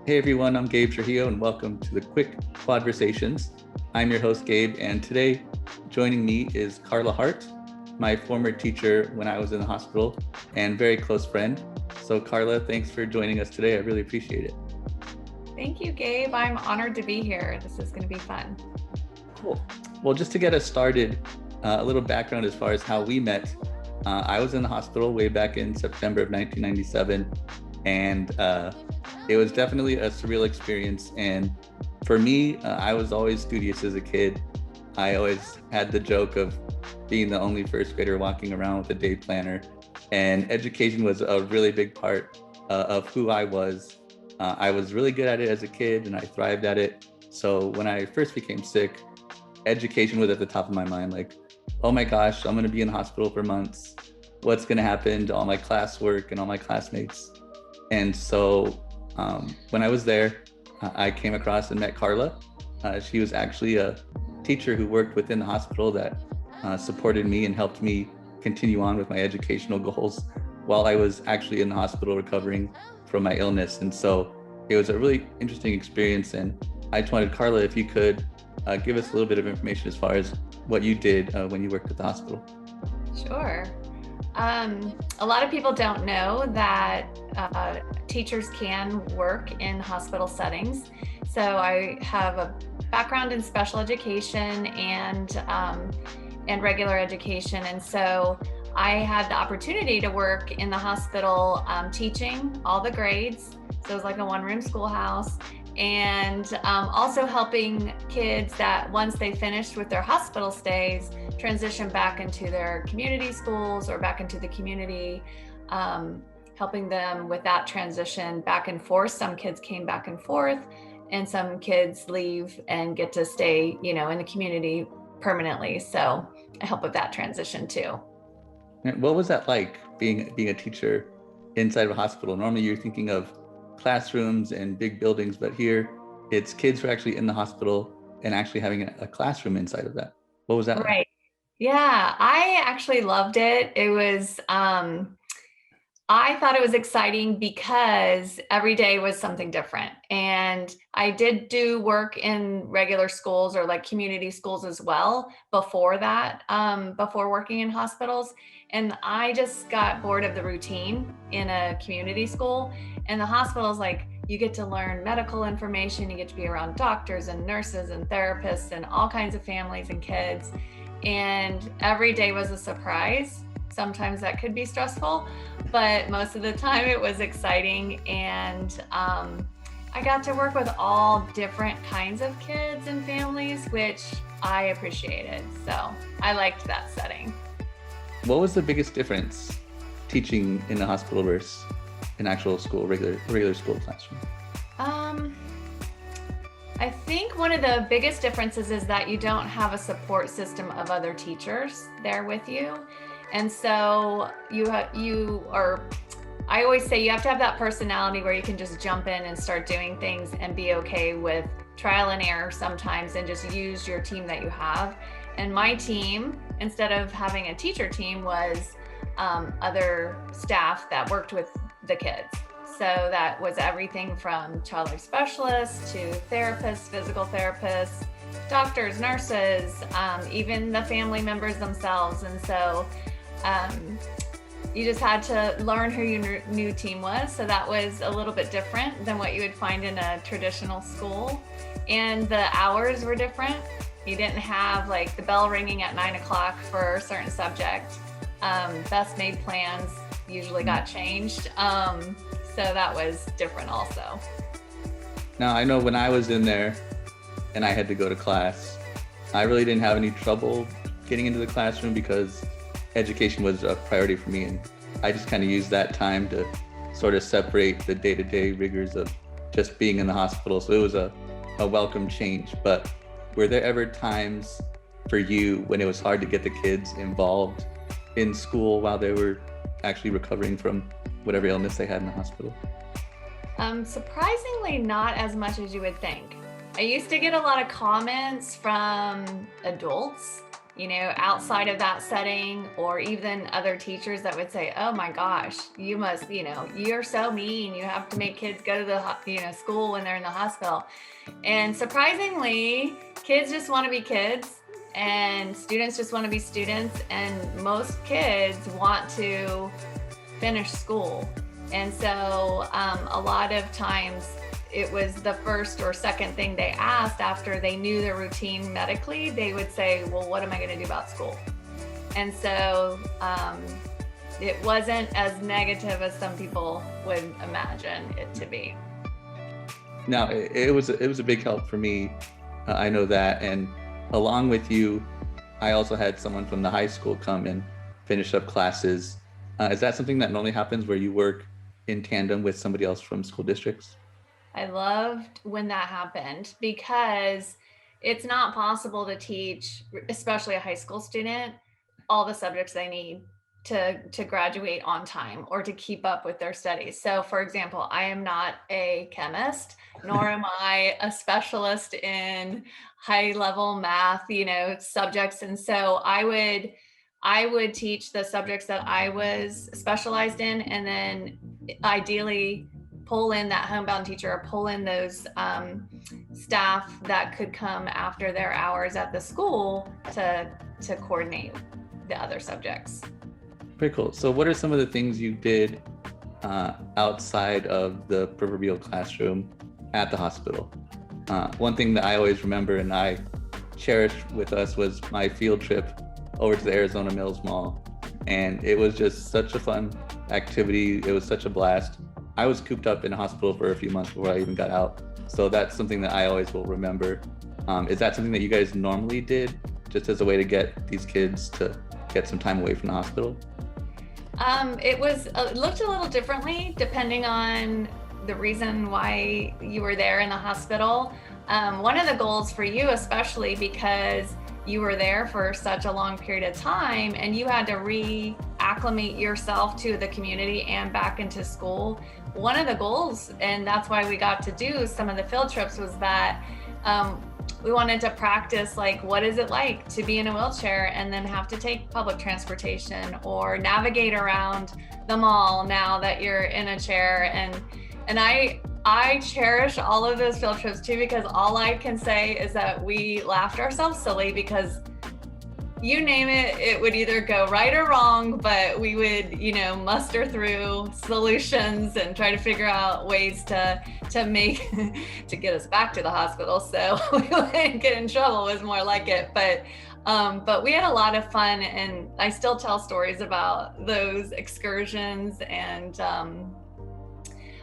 Hey everyone, I'm Gabe Trujillo and welcome to the Quick Quadversations. I'm your host Gabe, and today joining me is Carla Hart, my former teacher when I was in the hospital and very close friend. So Carla, thanks for joining us today. I really appreciate it. Thank you, Gabe. I'm honored to be here. This is going to be fun. Cool. Well, just to get us started, a little background as far as how we met. I was in the hospital way back in September of 1997, and it was definitely a surreal experience. And for me, I was always studious as a kid. I always had the joke of being the only first grader walking around with a day planner, and education was a really big part of who I was. I was really good at it as a kid, and I thrived at it. So when I first became sick, education was at the top of my mind. Like, oh my gosh, I'm going to be in the hospital for months. What's going to happen to all my classwork and all my classmates? And so when I was there, I came across and met Carla. She was actually a teacher who worked within the hospital that supported me and helped me continue on with my educational goals while I was actually in the hospital recovering from my illness. And so it was a really interesting experience. And I just wanted, Carla, if you could give us a little bit of information as far as what you did when you worked at the hospital. Sure. A lot of people don't know that teachers can work in hospital settings. So I have a background in special education and regular education. And so I had the opportunity to work in the hospital teaching all the grades. So it was like a one-room schoolhouse. And also helping kids that once they finished with their hospital stays, transition back into their community schools or back into the community, helping them with that transition back and forth. Some kids came back and forth, and some kids leave and get to stay, in the community permanently. So I help with that transition too. What was that like being a teacher inside of a hospital? Normally you're thinking of classrooms and big buildings, but here it's kids who are actually in the hospital and actually having a classroom inside of that. What was that like? Right. Yeah, I actually loved it. It was, I thought it was exciting because every day was something different. And I did do work in regular schools or like community schools as well before that, before working in hospitals. And I just got bored of the routine in a community school. And the hospitals, like, you get to learn medical information, you get to be around doctors and nurses and therapists and all kinds of families and kids. And every day was a surprise. Sometimes that could be stressful, but most of the time it was exciting. And I got to work with all different kinds of kids and families, which I appreciated. So I liked that setting. What was the biggest difference teaching in a hospital versus an actual school, regular school classroom? I think one of the biggest differences is that you don't have a support system of other teachers there with you. And so I always say you have to have that personality where you can just jump in and start doing things and be okay with trial and error sometimes and just use your team that you have. And my team, instead of having a teacher team, was other staff that worked with the kids. So that was everything from child life specialists to therapists, physical therapists, doctors, nurses, even the family members themselves. And so you just had to learn who your new team was. So that was a little bit different than what you would find in a traditional school. And the hours were different. You didn't have like the bell ringing at 9 o'clock for a certain subject. Best made plans usually got changed. So that was different also. Now, I know when I was in there and I had to go to class, I really didn't have any trouble getting into the classroom because education was a priority for me. And I just kind of used that time to sort of separate the day-to-day rigors of just being in the hospital. So it was a welcome change. But were there ever times for you when it was hard to get the kids involved in school while they were actually recovering from whatever illness they had in the hospital? Surprisingly, not as much as you would think. I used to get a lot of comments from adults outside of that setting, or even other teachers that would say, oh my gosh, you must, you're so mean. You have to make kids go to the, school when they're in the hospital. And surprisingly, kids just want to be kids and students just want to be students. And most kids want to finish school. And so a lot of times it was the first or second thing they asked after they knew their routine medically. They would say, well, what am I going to do about school? And so it wasn't as negative as some people would imagine it to be. No, it was a big help for me. I know that. And along with you, I also had someone from the high school come and finish up classes. Is that something that normally happens where you work in tandem with somebody else from school districts? I loved when that happened because it's not possible to teach, especially a high school student, all the subjects they need to graduate on time or to keep up with their studies. So for example, I am not a chemist, nor am I a specialist in high level math, subjects. And so I would teach the subjects that I was specialized in, and then ideally pull in that homebound teacher or pull in those staff that could come after their hours at the school to coordinate the other subjects. Pretty cool. So what are some of the things you did outside of the proverbial classroom at the hospital? One thing that I always remember and I cherished with us was my field trip over to the Arizona Mills Mall. And it was just such a fun activity. It was such a blast. I was cooped up in a hospital for a few months before I even got out. So that's something that I always will remember. Is that something that you guys normally did just as a way to get these kids to get some time away from the hospital? It looked a little differently depending on the reason why you were there in the hospital. One of the goals for you, especially because you were there for such a long period of time and you had to reacclimate yourself to the community and back into school. One of the goals, and that's why we got to do some of the field trips, was that we wanted to practice, like, what is it like to be in a wheelchair and then have to take public transportation or navigate around the mall now that you're in a chair. And I cherish all of those field trips too, because all I can say is that we laughed ourselves silly because you name it, it would either go right or wrong, but we would, muster through solutions and try to figure out ways to make, to get us back to the hospital so we wouldn't get in trouble, was more like it. But we had a lot of fun, and I still tell stories about those excursions. And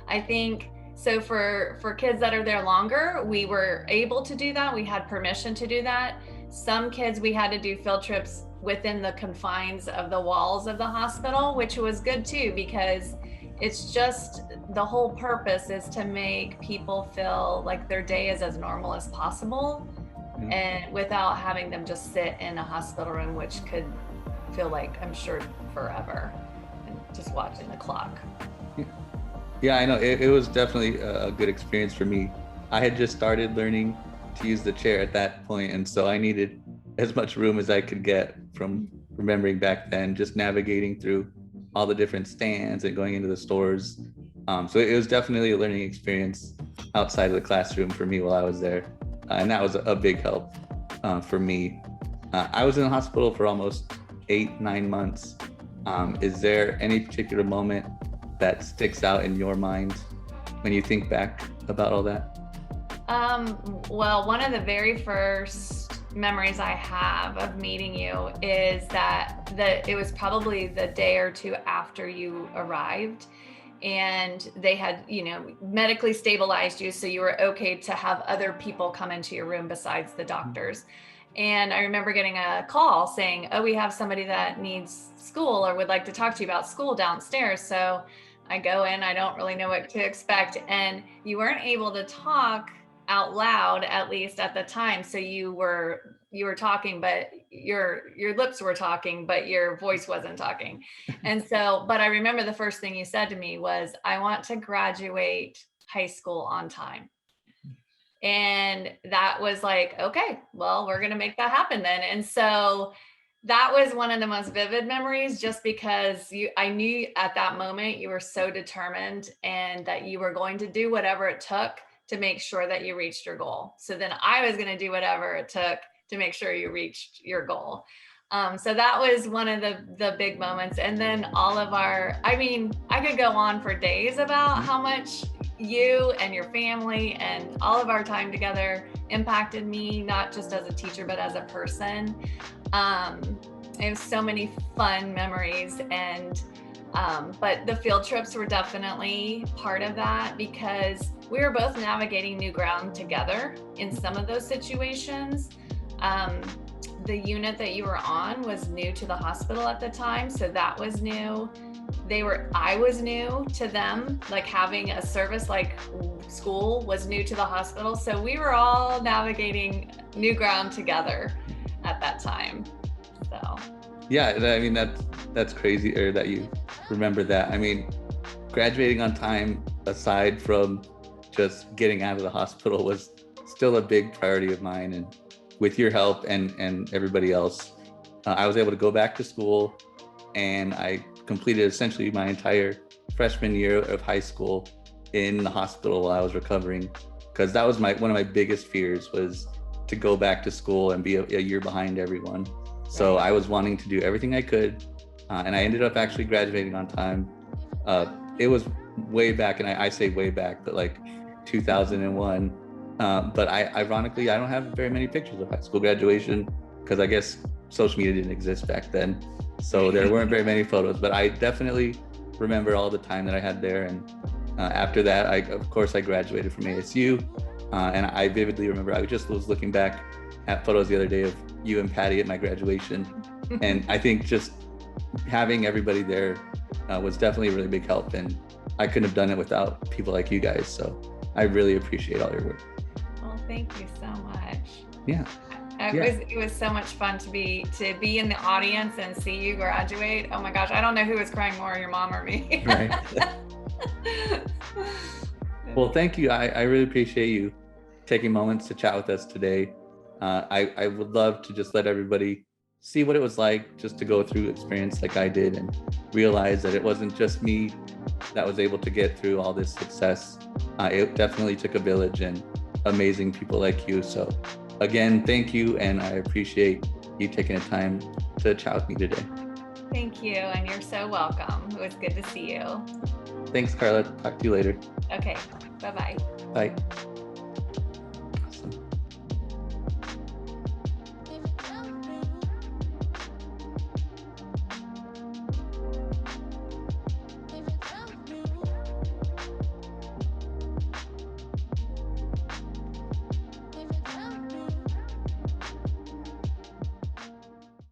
I think, so for kids that are there longer, we were able to do that. We had permission to do that. Some kids, we had to do field trips within the confines of the walls of the hospital, which was good too, because it's just, the whole purpose is to make people feel like their day is as normal as possible, and without having them just sit in a hospital room, which could feel like, I'm sure, forever, and just watching the clock. Yeah, I know. It was definitely a good experience for me. I had just started learning to use the chair at that point, and so I needed as much room as I could get from remembering back then, just navigating through all the different stands and going into the stores. So it was definitely a learning experience outside of the classroom for me while I was there, and that was a big help for me. I was in the hospital for almost 8-9 months. Is there any particular moment that sticks out in your mind when you think back about all that? Well, one of the very first memories I have of meeting you is that it was probably the day or two after you arrived, and they had, medically stabilized you, so you were okay to have other people come into your room besides the doctors. And I remember getting a call saying, oh, we have somebody that needs school or would like to talk to you about school downstairs. So I go in, I don't really know what to expect. And you weren't able to talk out loud, at least at the time. So you were talking, but your lips were talking, but your voice wasn't talking. And so, but I remember the first thing you said to me was, I want to graduate high school on time. And that was like, okay, well, we're going to make that happen then. And so that was one of the most vivid memories, just because I knew at that moment you were so determined and that you were going to do whatever it took to make sure that you reached your goal. So then I was going to do whatever it took to make sure you reached your goal. So that was one of the big moments. And then all of I mean, I could go on for days about how much you and your family and all of our time together impacted me, not just as a teacher, but as a person. It was so many fun memories, and but the field trips were definitely part of that, because we were both navigating new ground together in some of those situations. The unit that you were on was new to the hospital at the time, so that was new. I was new to them, like having a service like school was new to the hospital. So we were all navigating new ground together at that time. So yeah, I mean, that's crazy, or that you remember that. I mean, graduating on time, aside from just getting out of the hospital, was still a big priority of mine. And with your help and everybody else, I was able to go back to school, and I completed essentially my entire freshman year of high school in the hospital while I was recovering, because that was one of my biggest fears, was to go back to school and be a year behind everyone. So I was wanting to do everything I could, and I ended up actually graduating on time. It was way back, and I say way back, but like 2001. But ironically, I don't have very many pictures of high school graduation, because I guess social media didn't exist back then. So there weren't very many photos, but I definitely remember all the time that I had there. And after that, of course, I graduated from ASU, and I vividly remember, I just was looking back at photos the other day of you and Patty at my graduation. And I think just having everybody there was definitely a really big help. And I couldn't have done it without people like you guys. So I really appreciate all your work. Well, thank you so much. Yeah. It was so much fun to be in the audience and see you graduate. Oh my gosh, I don't know who was crying more, your mom or me. Right. Well, thank you. I really appreciate you taking moments to chat with us today. I would love to just let everybody see what it was like just to go through experience like I did, and realize that it wasn't just me that was able to get through all this success. It definitely took a village and amazing people like you. So again, thank you, and I appreciate you taking the time to chat with me today. Thank you, and you're so welcome. It was good to see you. Thanks, Carla. Talk to you later. Okay, bye-bye. Bye.